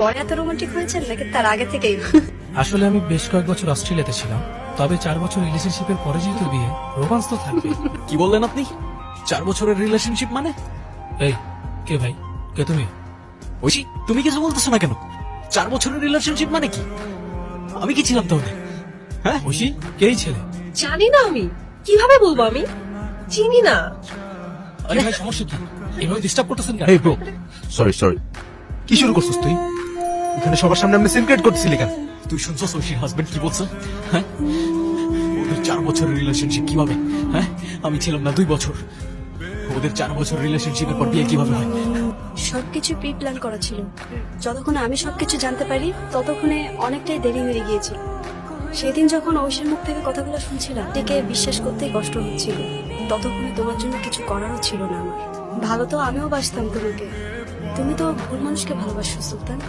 পরে এত রোমান্টিক হয়েছেন নাকি তার আগে থেকেই? আসলে আমি বেশ কয়েক বছর অস্ট্রেলিয়াতে ছিলাম, তবে 4 বছর রিলেশনশিপের পরে যেহেতু বিয়ে, রোমান্স তো থাকবে। কি বললেন আপনি? 4 বছরের রিলেশনশিপ মানে? এই কে ভাই, কে তুমি? ঐশী, তুমি কিছু বলতেছো না কেন? 4 বছরের রিলেশনশিপ মানে কি? আমি কি ছিলাম তাহলে? হ্যাঁ, ঐশী কেই ছেলে? জানি না, আমি কিভাবে বলবো, আমি চিনি না। আরে ভাই সমস্যা কি? এভাবে ডিস্টার্ব করতেছেন কেন? এই ব্রো, সরি কি শুরু করছিস তুই? এখানে সবার সামনে আমি সিনক্রেট করতেছিলি কেন? তুই শুনছস ঐশীর হাজবেন্ড কি বলছে? হ্যাঁ, ওদের 4 বছরের রিলেশনশিপ কিভাবে? হ্যাঁ, আমি ছিলাম না 2 বছর। ওদের 4 বছর রিলেশনশিপের পর বিয়ে কিভাবে হয়? সবকিছু প্রি প্ল্যান করা ছিল। যতক্ষণ আমি সবকিছু জানতে পারি ততক্ষণে অনেকটাই দেরি হয়ে গিয়েছিল। সেদিন যখন ঐশীর মুখ থেকে কথাগুলো শুনছিলাম, এটাকে বিশ্বাস করতেই কষ্ট হচ্ছিল। ততক্ষণে তোমার জন্য কিছু করারও ছিল না আমার। ভালো তো আমিও বাসতাম তোমাকে, তুমি তো ভুল মানুষকে ভালোবাসো সুলতান।